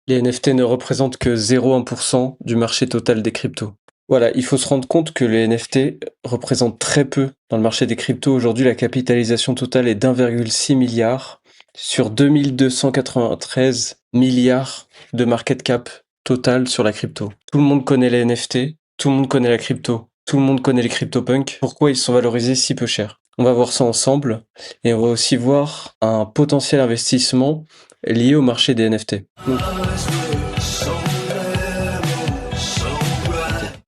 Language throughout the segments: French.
Les NFT ne représentent que 0,1% du marché total des cryptos. Voilà, il faut se rendre compte que les NFT représentent très peu dans le marché des cryptos. Aujourd'hui, la capitalisation totale est d'1,6 milliard sur 2293 milliards de market cap total sur la crypto. Tout le monde connaît les NFT, tout le monde connaît la crypto, tout le monde connaît les CryptoPunks. Pourquoi ils sont valorisés si peu cher? On va voir ça ensemble et on va aussi voir un potentiel investissement lié au marché des NFT.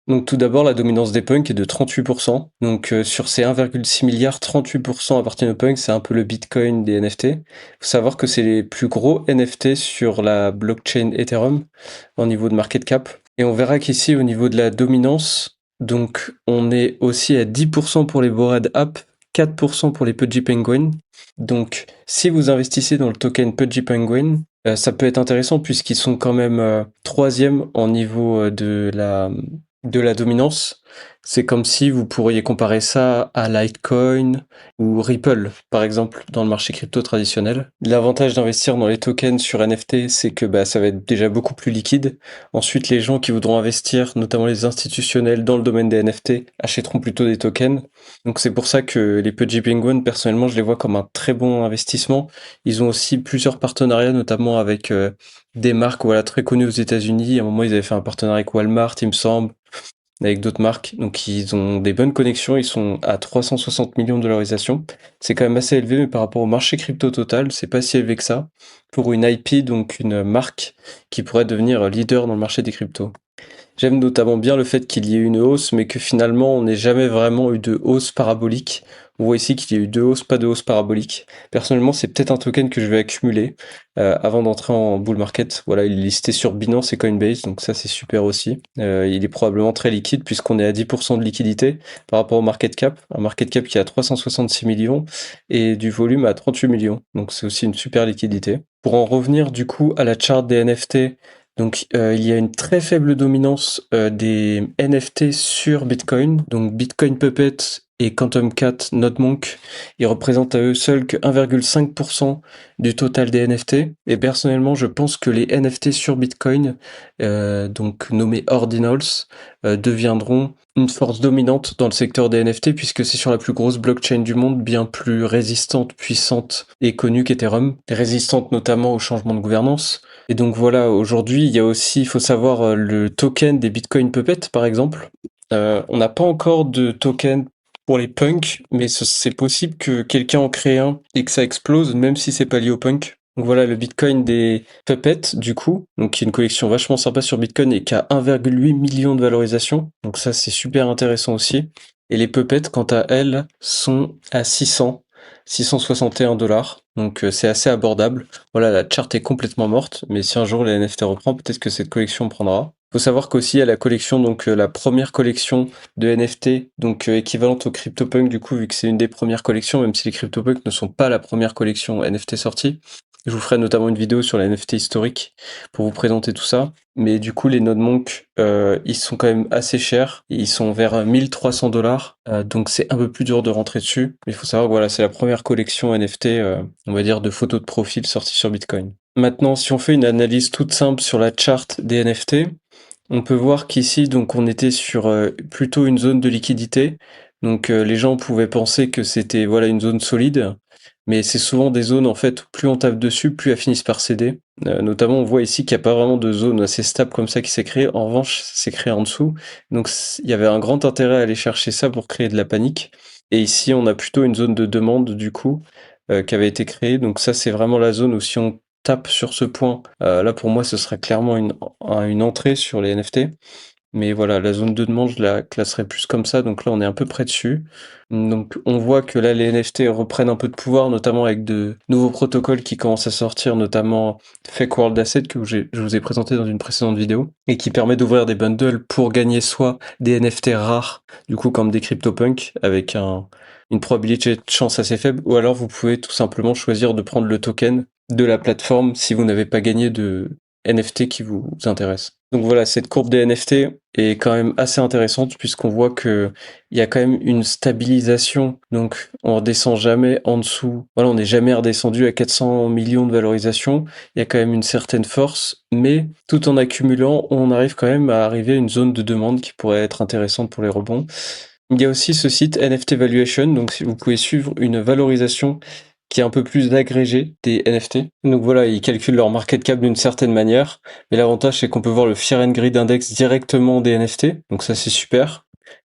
Donc tout d'abord, la dominance des punks est de 38%. Donc sur ces 1,6 milliard, 38% appartiennent aux punks. C'est un peu le Bitcoin des NFT. Il faut savoir que c'est les plus gros NFT sur la blockchain Ethereum au niveau de market cap. Et on verra qu'ici, au niveau de la dominance, donc on est aussi à 10% pour les Bored App, 4% pour les Pudgy Penguin. Donc si vous investissez dans le token Pudgy Penguin, ça peut être intéressant puisqu'ils sont quand même troisième en niveau de la dominance. C'est comme si vous pourriez comparer ça à Litecoin ou Ripple, par exemple, dans le marché crypto traditionnel. L'avantage d'investir dans les tokens sur NFT, c'est que ça va être déjà beaucoup plus liquide. Ensuite, les gens qui voudront investir, notamment les institutionnels dans le domaine des NFT, achèteront plutôt des tokens. Donc c'est pour ça que les Pudgy Penguin, personnellement, je les vois comme un très bon investissement. Ils ont aussi plusieurs partenariats, notamment avec des marques très connues aux États-Unis. À un moment, ils avaient fait un partenariat avec Walmart, il me semble, avec d'autres marques. Donc ils ont des bonnes connexions, ils sont à 360 millions de dollarisation. C'est quand même assez élevé, mais par rapport au marché crypto total, c'est pas si élevé que ça. Pour une IP, donc une marque qui pourrait devenir leader dans le marché des cryptos. J'aime notamment bien le fait qu'il y ait eu une hausse, mais que finalement on n'ait jamais vraiment eu de hausse parabolique. On voit ici qu'il y a eu deux hausses, pas de hausse parabolique. Personnellement, c'est peut-être un token que je vais accumuler avant d'entrer en bull market. Voilà, il est listé sur Binance et Coinbase, donc ça c'est super aussi. Il est probablement très liquide puisqu'on est à 10% de liquidité par rapport au market cap. Un market cap qui est à 366 millions et du volume à 38 millions. Donc c'est aussi une super liquidité. Pour en revenir du coup à la charte des NFT, donc il y a une très faible dominance des NFT sur Bitcoin. Donc Bitcoin Puppet et Quantum Cat, Notmonk, ils représentent à eux seuls que 1,5% du total des NFT. Et personnellement, je pense que les NFT sur Bitcoin, donc nommés Ordinals, deviendront une force dominante dans le secteur des NFT puisque c'est sur la plus grosse blockchain du monde, bien plus résistante, puissante et connue qu'Ethereum, résistante notamment au changement de gouvernance. Et donc voilà, aujourd'hui, il y a aussi, il faut savoir, le token des Bitcoin Puppet, par exemple. On n'a pas encore de token pour les punks, mais c'est possible que quelqu'un en crée un et que ça explose, même si c'est pas lié au punk. Donc voilà, le Bitcoin des Puppets, du coup, donc qui est une collection vachement sympa sur Bitcoin et qui a 1,8 million de valorisation. Donc ça, c'est super intéressant aussi. Et les Puppets, quant à elles, sont à 661 $. Donc c'est assez abordable. Voilà, la charte est complètement morte, mais si un jour les NFT reprend, peut-être que cette collection prendra. Faut savoir qu'aussi il y a la collection, donc la première collection de NFT, donc équivalente au CryptoPunk du coup, vu que c'est une des premières collections, même si les CryptoPunks ne sont pas la première collection NFT sortie. Je vous ferai notamment une vidéo sur la NFT historique pour vous présenter tout ça. Mais du coup, les Node ils sont quand même assez chers. Ils sont vers 1300 $. Donc c'est un peu plus dur de rentrer dessus. Mais il faut savoir que voilà, c'est la première collection NFT, on va dire, de photos de profil sortie sur Bitcoin. Maintenant, si on fait une analyse toute simple sur la charte des NFT, on peut voir qu'ici, donc, on était sur plutôt une zone de liquidité. Donc, les gens pouvaient penser que c'était voilà une zone solide, mais c'est souvent des zones en fait où plus on tape dessus, plus elles finissent par céder. Notamment, on voit ici qu'il n'y a pas vraiment de zone assez stable comme ça qui s'est créée. En revanche, ça s'est créé en dessous. Donc, il y avait un grand intérêt à aller chercher ça pour créer de la panique. Et ici, on a plutôt une zone de demande du coup qui avait été créée. Donc ça, c'est vraiment la zone où si on tape sur ce point, là pour moi, ce serait clairement une entrée sur les NFT. Mais voilà, la zone de demande, je la classerais plus comme ça. Donc là, on est un peu près dessus. Donc on voit que là, les NFT reprennent un peu de pouvoir, notamment avec de nouveaux protocoles qui commencent à sortir, notamment Fake World Asset que je vous ai présenté dans une précédente vidéo, et qui permet d'ouvrir des bundles pour gagner soit des NFT rares, du coup comme des CryptoPunks, avec une probabilité de chance assez faible, ou alors vous pouvez tout simplement choisir de prendre le token de la plateforme si vous n'avez pas gagné NFT qui vous intéressent. Donc voilà, cette courbe des NFT est quand même assez intéressante puisqu'on voit que il y a quand même une stabilisation. Donc on redescend jamais en dessous. Voilà, on n'est jamais redescendu à 400 millions de valorisation. Il y a quand même une certaine force, mais tout en accumulant, on arrive quand même à arriver à une zone de demande qui pourrait être intéressante pour les rebonds. Il y a aussi ce site NFT Valuation, donc si vous pouvez suivre une valorisation qui est un peu plus agrégée des NFT. Donc voilà, ils calculent leur market cap d'une certaine manière, mais l'avantage c'est qu'on peut voir le Fear and Greed Index directement des NFT, donc ça c'est super.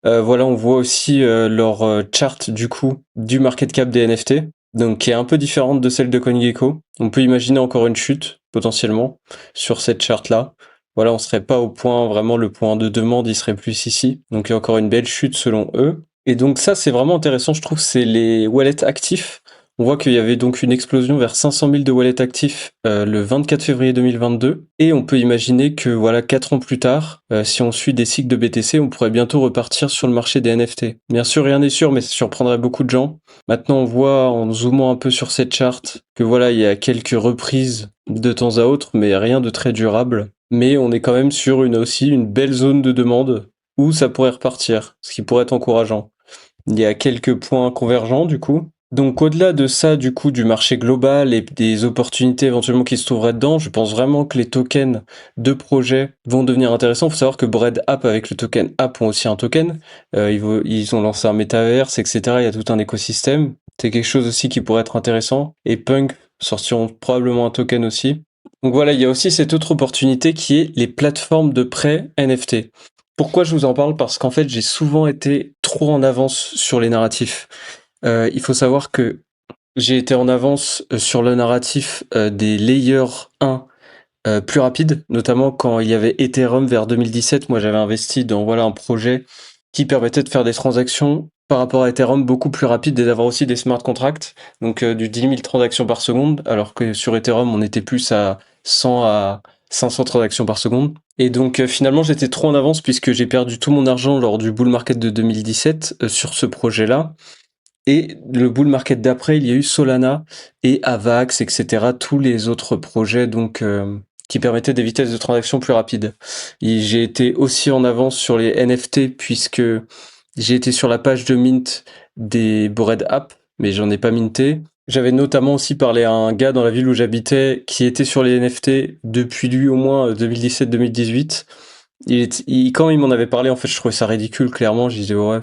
Voilà, on voit aussi leur chart du coup du market cap des NFT, donc qui est un peu différente de celle de CoinGecko. On peut imaginer encore une chute potentiellement sur cette chart là. Voilà, on serait pas au point, vraiment le point de demande, il serait plus ici. Donc il y a encore une belle chute selon eux. Et donc ça, c'est vraiment intéressant, je trouve, c'est les wallets actifs. On voit qu'il y avait donc une explosion vers 500 000 de wallets actifs le 24 février 2022. Et on peut imaginer que voilà, 4 ans plus tard, si on suit des cycles de BTC, on pourrait bientôt repartir sur le marché des NFT. Bien sûr, rien n'est sûr, mais ça surprendrait beaucoup de gens. Maintenant, on voit, en zoomant un peu sur cette charte, que voilà, il y a quelques reprises de temps à autre, mais rien de très durable. Mais on est quand même sur aussi une belle zone de demande où ça pourrait repartir, ce qui pourrait être encourageant. Il y a quelques points convergents du coup. Donc au-delà de ça, du coup, du marché global et des opportunités éventuellement qui se trouveraient dedans, je pense vraiment que les tokens de projets vont devenir intéressants. Il faut savoir que Bread App avec le token App ont aussi un token. Ils ont lancé un métaverse, etc. Il y a tout un écosystème. C'est quelque chose aussi qui pourrait être intéressant. Et Punk sortiront probablement un token aussi. Donc voilà, il y a aussi cette autre opportunité qui est les plateformes de prêt NFT. Pourquoi je vous en parle? Parce qu'en fait, j'ai souvent été trop en avance sur les narratifs. Il faut savoir que j'ai été en avance sur le narratif des layers 1 plus rapides, notamment quand il y avait Ethereum vers 2017. Moi, j'avais investi dans voilà un projet qui permettait de faire des transactions par rapport à Ethereum beaucoup plus rapides et d'avoir aussi des smart contracts, donc du 10 000 transactions par seconde, alors que sur Ethereum, on était plus à 100 à 500 transactions par seconde. Et donc finalement, j'étais trop en avance puisque j'ai perdu tout mon argent lors du bull market de 2017 sur ce projet-là. Et le bull market d'après, il y a eu Solana et Avax, etc. Tous les autres projets donc qui permettaient des vitesses de transaction plus rapides. Et j'ai été aussi en avance sur les NFT puisque j'ai été sur la page de mint des Bored App, mais j'en ai pas minté. J'avais notamment aussi parlé à un gars dans la ville où j'habitais qui était sur les NFT depuis lui au moins 2017-2018. Quand il m'en avait parlé, en fait, je trouvais ça ridicule, clairement. Je disais, ouais,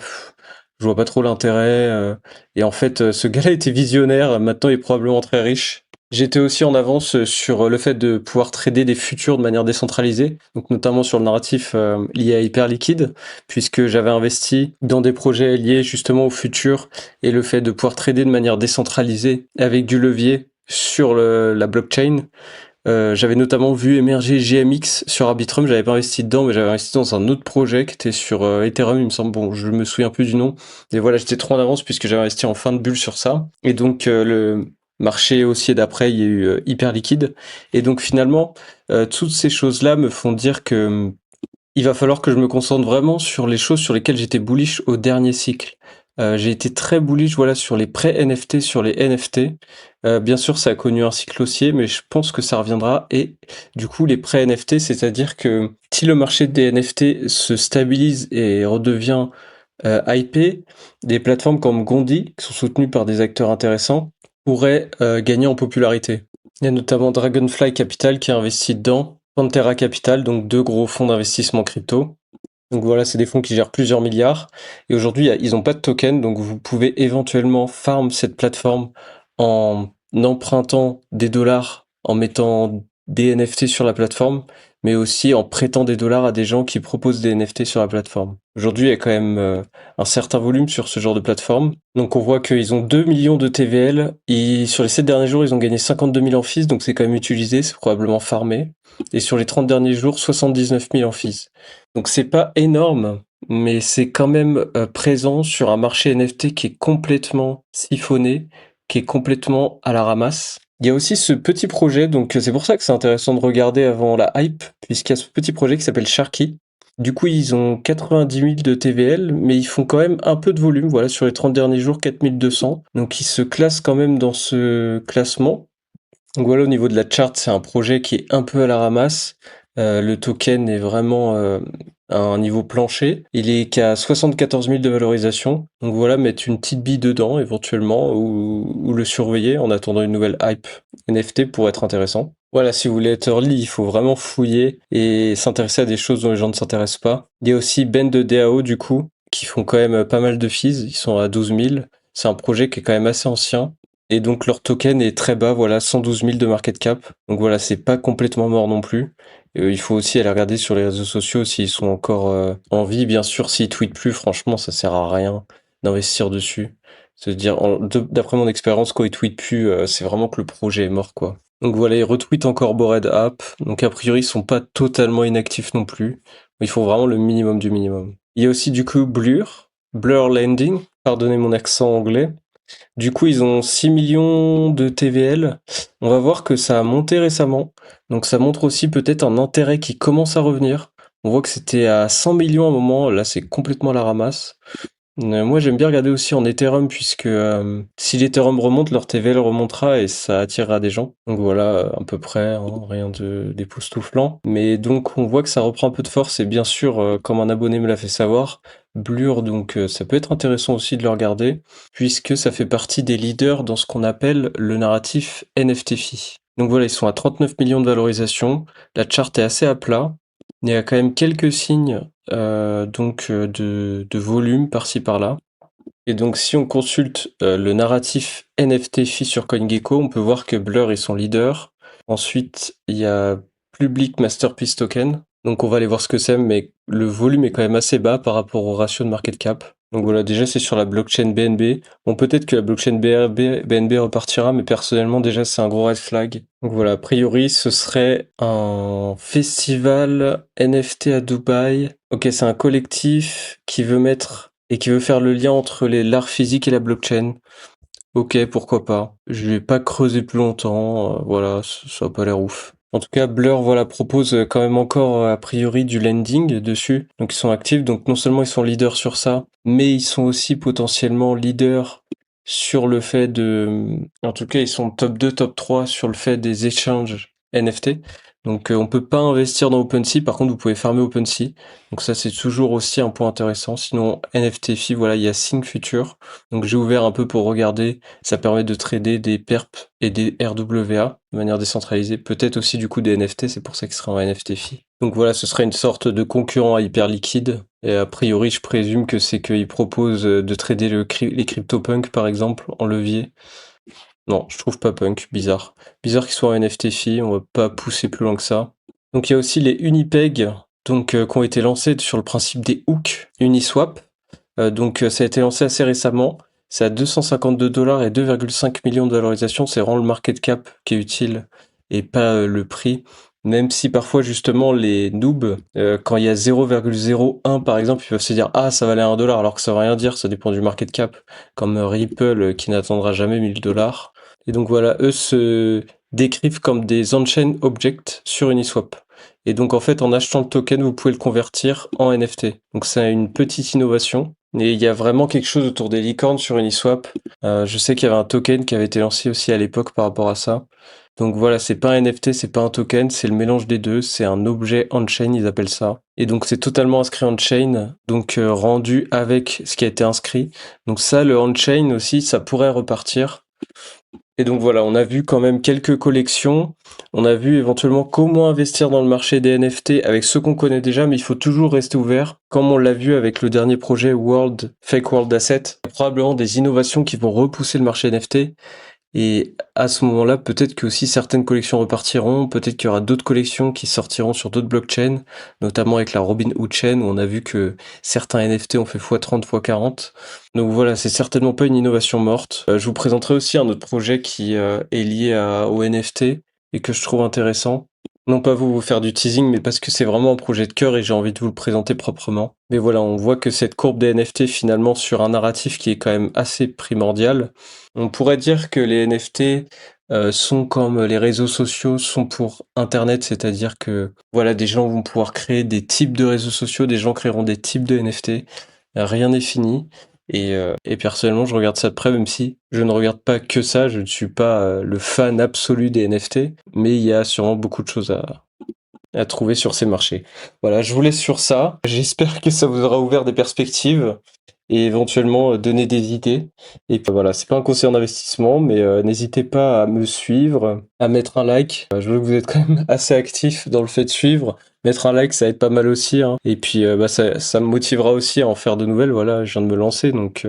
je vois pas trop l'intérêt. Et en fait, ce gars-là était visionnaire. Maintenant, il est probablement très riche. J'étais aussi en avance sur le fait de pouvoir trader des futurs de manière décentralisée, donc notamment sur le narratif lié à Hyperliquid, puisque j'avais investi dans des projets liés justement au futur et le fait de pouvoir trader de manière décentralisée avec du levier sur la blockchain. J'avais notamment vu émerger GMX sur Arbitrum, j'avais pas investi dedans, mais j'avais investi dans un autre projet qui était sur Ethereum, il me semble, bon, je me souviens plus du nom. Et voilà, j'étais trop en avance puisque j'avais investi en fin de bulle sur ça. Et donc le marché haussier d'après, il y a eu hyper liquide. Et donc finalement, toutes ces choses-là me font dire que il va falloir que je me concentre vraiment sur les choses sur lesquelles j'étais bullish au dernier cycle. J'ai été très bullish voilà, sur les prêts NFT, sur les NFT. Bien sûr, ça a connu un cycle haussier, mais je pense que ça reviendra. Et du coup, les prêts NFT, c'est-à-dire que si le marché des NFT se stabilise et redevient hypé, des plateformes comme Gondi, qui sont soutenues par des acteurs intéressants, pourraient gagner en popularité. Il y a notamment Dragonfly Capital qui a investi dedans, Pantera Capital, donc deux gros fonds d'investissement crypto. Donc voilà, c'est des fonds qui gèrent plusieurs milliards. Et aujourd'hui, ils n'ont pas de token, donc vous pouvez éventuellement farm cette plateforme en empruntant des dollars, en mettant des NFT sur la plateforme, mais aussi en prêtant des dollars à des gens qui proposent des NFT sur la plateforme. Aujourd'hui, il y a quand même un certain volume sur ce genre de plateforme. Donc on voit qu'ils ont 2 millions de TVL. Et sur les 7 derniers jours, ils ont gagné 52 000 en fees, donc c'est quand même utilisé, c'est probablement farmé. Et sur les 30 derniers jours, 79 000 en fees. Donc c'est pas énorme, mais c'est quand même présent sur un marché NFT qui est complètement siphonné, qui est complètement à la ramasse. Il y a aussi ce petit projet, donc c'est pour ça que c'est intéressant de regarder avant la hype, puisqu'il y a ce petit projet qui s'appelle Sharky. Du coup, ils ont 90 000 de TVL, mais ils font quand même un peu de volume. Voilà, sur les 30 derniers jours, 4 200. Donc ils se classent quand même dans ce classement. Donc voilà, au niveau de la chart, c'est un projet qui est un peu à la ramasse. Le token est vraiment à un niveau plancher. Il est qu'à 74 000 de valorisation. Donc voilà, mettre une petite bille dedans éventuellement ou le surveiller en attendant une nouvelle hype NFT pour être intéressant. Voilà, si vous voulez être early, il faut vraiment fouiller et s'intéresser à des choses dont les gens ne s'intéressent pas. Il y a aussi Ben de DAO du coup, qui font quand même pas mal de fees. Ils sont à 12 000. C'est un projet qui est quand même assez ancien. Et donc leur token est très bas, voilà, 112 000 de market cap. Donc voilà, c'est pas complètement mort non plus. Il faut aussi aller regarder sur les réseaux sociaux s'ils sont encore en vie. Bien sûr, s'ils tweetent plus, franchement, ça sert à rien d'investir dessus. C'est-à-dire, d'après mon expérience, quand ils tweetent plus, c'est vraiment que le projet est mort, quoi. Donc voilà, ils retweetent encore Bored App. Donc a priori, ils sont pas totalement inactifs non plus. Il faut vraiment le minimum du minimum. Il y a aussi du coup Blur Landing. Pardonnez mon accent anglais. Du coup, ils ont 6 millions de TVL. On va voir que ça a monté récemment. Donc ça montre aussi peut-être un intérêt qui commence à revenir. On voit que c'était à 100 millions à un moment. Là, c'est complètement à la ramasse. Moi, j'aime bien regarder aussi en Ethereum puisque si l'Ethereum remonte, leur TVL remontera et ça attirera des gens. Donc voilà, à peu près, hein, rien d'époustouflant. Mais donc, on voit que ça reprend un peu de force et bien sûr, comme un abonné me l'a fait savoir, Blur, donc ça peut être intéressant aussi de le regarder puisque ça fait partie des leaders dans ce qu'on appelle le narratif NFTFi. Donc voilà, ils sont à 39 millions de valorisation. La charte est assez à plat. Il y a quand même quelques signes de volume par-ci par-là. Et donc si on consulte le narratif NFT Fi sur CoinGecko, on peut voir que Blur est son leader. Ensuite, il y a Public Masterpiece Token. Donc on va aller voir ce que c'est, mais le volume est quand même assez bas par rapport au ratio de market cap. Donc voilà, déjà c'est sur la blockchain BNB. Bon, peut-être que la blockchain BNB repartira, mais personnellement déjà c'est un gros red flag. Donc voilà, a priori ce serait un festival NFT à Dubaï. Ok, c'est un collectif qui veut mettre et qui veut faire le lien entre l'art physique et la blockchain. Ok, pourquoi pas. Je vais pas creuser plus longtemps, voilà, ça a pas l'air ouf. En tout cas, Blur, voilà, propose quand même encore, a priori, du lending dessus. Donc ils sont actifs, donc non seulement ils sont leaders sur ça, mais ils sont aussi potentiellement leaders sur le fait de... En tout cas, ils sont top 2, top 3 sur le fait des échanges NFT. Donc on peut pas investir dans OpenSea, par contre vous pouvez farmer OpenSea. Donc ça c'est toujours aussi un point intéressant. Sinon NFTFi, voilà, il y a Sync Future. Donc j'ai ouvert un peu pour regarder. Ça permet de trader des perp et des RWA de manière décentralisée. Peut-être aussi du coup des NFT, c'est pour ça qu'il sera en NFTFi. Donc voilà, ce serait une sorte de concurrent à Hyperliquid. Et a priori, je présume que c'est qu'ils proposent de trader les CryptoPunk par exemple en levier. Non, je trouve pas punk, bizarre. Bizarre qu'ils soient en NFTFi, on va pas pousser plus loin que ça. Donc il y a aussi les Unipeg, donc qui ont été lancés sur le principe des hooks Uniswap. Ça a été lancé assez récemment. C'est à 252 dollars et 2,5 millions de valorisation. C'est vraiment le market cap qui est utile et pas le prix. Même si parfois justement les noobs, quand il y a 0,01 par exemple, ils peuvent se dire ah ça valait 1 dollar alors que ça veut rien dire, ça dépend du market cap. Comme Ripple qui n'atteindra jamais 1000 dollars. Et donc voilà, eux se décrivent comme des on-chain objects sur Uniswap. Et donc en fait en achetant le token vous pouvez le convertir en NFT. Donc c'est une petite innovation. Et il y a vraiment quelque chose autour des licornes sur Uniswap. Je sais qu'il y avait un token qui avait été lancé aussi à l'époque par rapport à ça. Donc voilà, c'est pas un NFT, c'est pas un token, c'est le mélange des deux, c'est un objet on-chain, ils appellent ça. Et donc c'est totalement inscrit on-chain, donc rendu avec ce qui a été inscrit. Donc ça, le on-chain aussi, ça pourrait repartir. Et donc voilà, on a vu quand même quelques collections. On a vu éventuellement comment investir dans le marché des NFT avec ce qu'on connaît déjà, mais il faut toujours rester ouvert. Comme on l'a vu avec le dernier projet Fake World Asset, il y a probablement des innovations qui vont repousser le marché NFT. Et à ce moment-là, peut-être que aussi certaines collections repartiront, peut-être qu'il y aura d'autres collections qui sortiront sur d'autres blockchains, notamment avec la Robinhood Chain, où on a vu que certains NFT ont fait x30, x40. Donc voilà, c'est certainement pas une innovation morte. Je vous présenterai aussi un autre projet qui est lié au NFT et que je trouve intéressant. Non pas vous faire du teasing, mais parce que c'est vraiment un projet de cœur et j'ai envie de vous le présenter proprement. Mais voilà, on voit que cette courbe des NFT finalement sur un narratif qui est quand même assez primordial. On pourrait dire que les NFT sont comme les réseaux sociaux sont pour Internet, c'est-à-dire que voilà, des gens vont pouvoir créer des types de réseaux sociaux, des gens créeront des types de NFT. Rien n'est fini. Et personnellement, je regarde ça de près, même si je ne regarde pas que ça, je ne suis pas le fan absolu des NFT, mais il y a sûrement beaucoup de choses à trouver sur ces marchés. Voilà, je vous laisse sur ça. J'espère que ça vous aura ouvert des perspectives et éventuellement donné des idées. Et puis voilà, c'est pas un conseil en investissement, mais n'hésitez pas à me suivre, à mettre un like. Je vois que vous êtes quand même assez actif dans le fait de suivre. Mettre un like, ça aide pas mal aussi, hein. Et puis bah, ça me motivera aussi à en faire de nouvelles. Voilà, je viens de me lancer, donc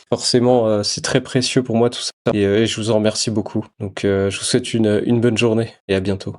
forcément, c'est très précieux pour moi tout ça. Et je vous en remercie beaucoup. Donc je vous souhaite une bonne journée et à bientôt.